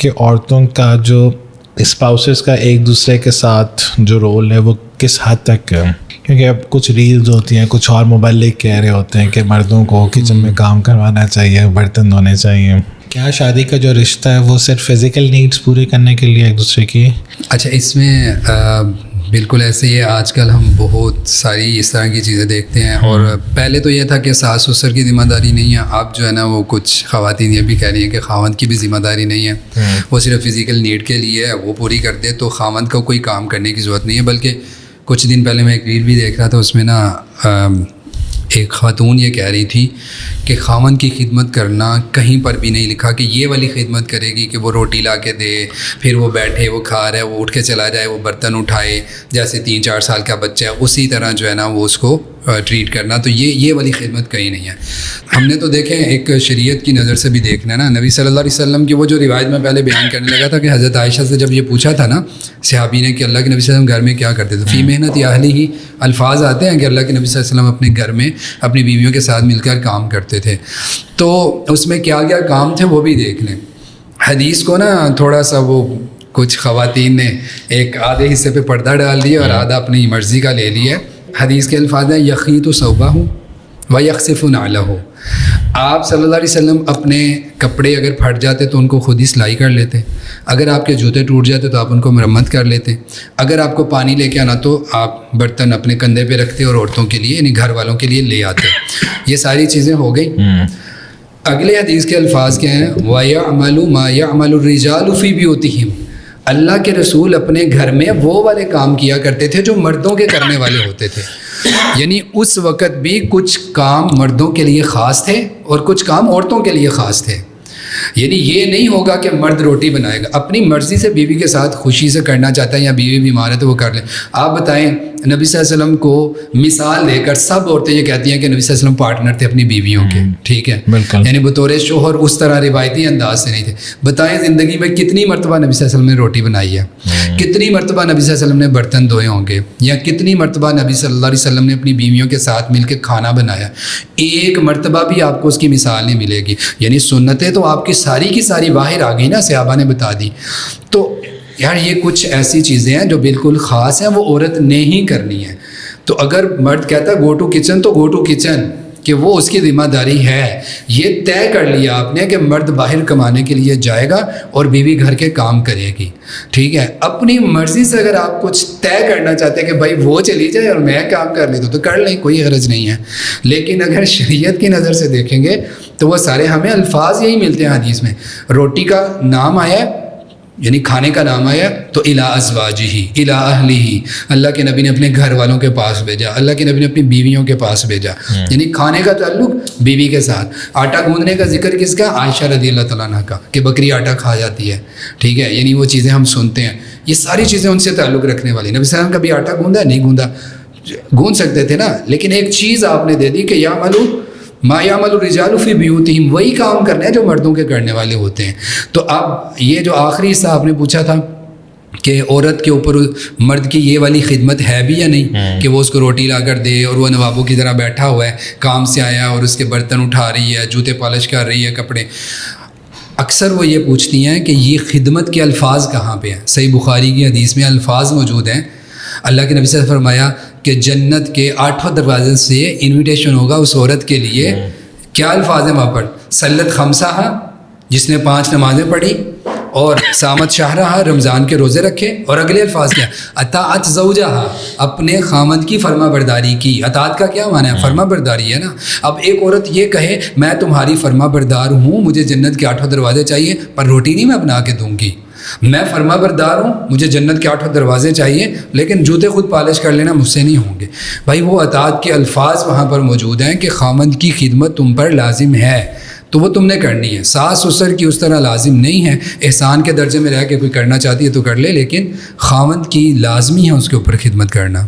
کہ عورتوں کا جو اسپاؤسز کا ایک دوسرے کے ساتھ جو رول ہے وہ کس حد تک ہے؟ کیونکہ اب کچھ ریلز ہوتی ہیں، کچھ اور مبلغ کہہ رہے ہوتے ہیں کہ مردوں کو کچن میں کام کروانا چاہیے، برتن دھونے چاہیے. کیا شادی کا جو رشتہ ہے وہ صرف فزیکل نیڈس پوری کرنے کے لیے ایک دوسرے کی؟ اچھا، اس میں بالکل ایسے ہی ہے. آج کل ہم بہت ساری اس طرح کی چیزیں دیکھتے ہیں، اور پہلے تو یہ تھا کہ ساس سسر کی ذمہ داری نہیں ہے. اب جو ہے نا وہ کچھ خواتین یہ بھی کہہ رہی ہیں کہ خاوند کی بھی ذمہ داری نہیں ہے، وہ صرف فزیکل نیڈ کے لیے ہے، وہ پوری کر دے تو خاوند کو کوئی کام کرنے کی ضرورت نہیں ہے. بلکہ کچھ دن پہلے میں ایک ریل بھی دیکھ رہا تھا، اس میں نا ایک خاتون یہ کہہ رہی تھی کہ خاوند کی خدمت کرنا کہیں پر بھی نہیں لکھا کہ یہ والی خدمت کرے گی کہ وہ روٹی لا کے دے، پھر وہ بیٹھے، وہ کھا رہا ہے، وہ اٹھ کے چلا جائے، وہ برتن اٹھائے جیسے 3-4 سال کا بچہ ہے، اسی طرح جو ہے نا وہ اس کو ٹریٹ کرنا. تو یہ والی خدمت کہیں نہیں ہے. ہم نے تو دیکھیں ایک شریعت کی نظر سے بھی دیکھنا ہے نا. نبی صلی اللہ علیہ وسلم کی وہ جو روایت میں پہلے بیان کرنے لگا تھا کہ حضرت عائشہ سے جب یہ پوچھا تھا نا صحابی نے کہ اللہ کے نبی صلی اللہ علیہ وسلم گھر میں کیا کرتے تھے، فی محنت اہلہ ہی الفاظ آتے ہیں کہ اللہ کے نبی صلی اللہ علیہ وسلم اپنے گھر میں اپنی بیویوں کے ساتھ مل کر کام کرتے تھے. تو اس میں کیا کیا کام تھے وہ بھی دیکھ لیں. حدیث کو نا تھوڑا سا وہ کچھ خواتین نے ایک آدھے حصے پہ پردہ ڈال دیا اور آدھا اپنی مرضی کا لے لیا. حدیث کے الفاظ ہیں یخیط ثوبہ ویخصف نعلہ. آپ صلی اللہ علیہ وسلم اپنے کپڑے اگر پھٹ جاتے تو ان کو خود ہی سلائی کر لیتے، اگر آپ کے جوتے ٹوٹ جاتے تو آپ ان کو مرمت کر لیتے، اگر آپ کو پانی لے کے آنا تو آپ برتن اپنے کندھے پہ رکھتے اور عورتوں کے لیے یعنی گھر والوں کے لیے لے آتے. یہ ساری چیزیں ہو گئی. اگلے حدیث کے الفاظ کیا ہیں، وَيَعْمَلُ مَا يَعْمَلُ الرِّجَالُ فِي بِيُوتِهِمْ. اللہ کے رسول اپنے گھر میں وہ والے کام کیا کرتے تھے جو مردوں کے کرنے والے ہوتے تھے. یعنی اس وقت بھی کچھ کام مردوں کے لیے خاص تھے اور کچھ کام عورتوں کے لیے خاص تھے. یعنی یہ نہیں ہوگا کہ مرد روٹی بنائے گا، اپنی مرضی سے بیوی کے ساتھ خوشی سے کرنا چاہتا ہے یا بیوی بیمار ہے تو وہ کر لے. آپ بتائیں نبی صلی اللہ علیہ وسلم کو مثال دے کر سب عورتیں یہ کہتی ہیں کہ نبی صلی اللہ علیہ وسلم پارٹنر تھے اپنی بیویوں کے، ٹھیک ہے، یعنی بطور شوہر اس طرح روایتی انداز سے نہیں تھے. بتائیں زندگی میں کتنی مرتبہ نبی صلی اللہ علیہ وسلم نے روٹی بنائی ہے، کتنی مرتبہ نبی صلی اللہ علیہ وسلم نے برتن دھوئے ہوں گے، یا کتنی مرتبہ نبی صلی اللہ علیہ وسلم نے اپنی بیویوں کے ساتھ مل کے کھانا بنایا. ایک مرتبہ بھی آپ کو اس کی مثال نہیں ملے گی. یعنی سنتیں تو آپ کی ساری باہر آ گئی نا، صحابہ نے بتا دی. تو یار یہ کچھ ایسی چیزیں ہیں جو بالکل خاص ہیں، وہ عورت نے ہی کرنی ہے. تو اگر مرد کہتا ہے گو ٹو کچن تو گو ٹو کچن، کہ وہ اس کی ذمہ داری ہے. یہ طے کر لیا آپ نے کہ مرد باہر کمانے کے لیے جائے گا اور بیوی گھر کے کام کرے گی، ٹھیک ہے. اپنی مرضی سے اگر آپ کچھ طے کرنا چاہتے ہیں کہ بھائی وہ چلی جائے اور میں کام کر لیتا ہوں تو کر لیں، کوئی غرض نہیں ہے. لیکن اگر شریعت کی نظر سے دیکھیں گے تو وہ سارے ہمیں الفاظ یہی ملتے ہیں حدیث میں. روٹی کا نام آیا یعنی کھانے کا نام آیا تو الی ازواجہ الی اہلہ، اللہ کے نبی نے اپنے گھر والوں کے پاس بھیجا، اللہ کے نبی نے اپنی بیویوں کے پاس بھیجا. یعنی کھانے کا تعلق بیوی کے ساتھ. آٹا گوندنے کا ذکر کس کا؟ عائشہ رضی اللہ تعالیٰ عنہ کا، کہ بکری آٹا کھا جاتی ہے، ٹھیک ہے. یعنی وہ چیزیں ہم سنتے ہیں، یہ ساری چیزیں ان سے تعلق رکھنے والی. نبی صلی اللہ علیہ وسلم کبھی آٹا گوندا؟ نہیں گوندا. گوند سکتے تھے نا، لیکن ایک چیز آپ نے دے دی کہ یعملوا ما یعمل الرجال فی بیوتہم، وہی کام کرنا ہے جو مردوں کے کرنے والے ہوتے ہیں. تو اب یہ جو آخری حصہ آپ نے پوچھا تھا کہ عورت کے اوپر مرد کی یہ والی خدمت ہے بھی یا نہیں، کہ وہ اس کو روٹی لا کر دے اور وہ نوابوں کی طرح بیٹھا ہوا ہے، کام سے آیا اور اس کے برتن اٹھا رہی ہے، جوتے پالش کر رہی ہے، کپڑے. اکثر وہ یہ پوچھتی ہیں کہ یہ خدمت کے الفاظ کہاں پہ ہیں. صحیح بخاری کی حدیث میں الفاظ موجود ہیں. اللہ کے نبی صلی اللہ علیہ وسلم فرمایا کہ جنت کے 8 دروازے سے انویٹیشن ہوگا اس عورت کے لیے. کیا الفاظ ہیں وہاں پر؟ سلت خمسہ، جس نے 5 نمازیں پڑھی، اور سامت شہرہ، رمضان کے روزے رکھے. اور اگلے الفاظ کیا؟ اطاعت زوجہا، اپنے خامند کی فرما برداری کی. اطاعت کا کیا معنی ہے؟ فرما برداری ہے نا. اب ایک عورت یہ کہے میں تمہاری فرما بردار ہوں، مجھے جنت کے 8 دروازے چاہیے، پر روٹی نہیں میں بنا کے دوں گی. میں فرما بردار ہوں، مجھے جنت کے 8 دروازے چاہیے، لیکن جوتے خود پالش کر لینا مجھ سے نہیں ہوں گے. بھائی وہ اطاعت کے الفاظ وہاں پر موجود ہیں کہ خامند کی خدمت تم پر لازم ہے تو وہ تم نے کرنی ہے. ساس سسر کی اس طرح لازم نہیں ہے. احسان کے درجے میں رہ کے کوئی کرنا چاہتی ہے تو کر لے، لیکن خامند کی لازمی ہے اس کے اوپر خدمت کرنا.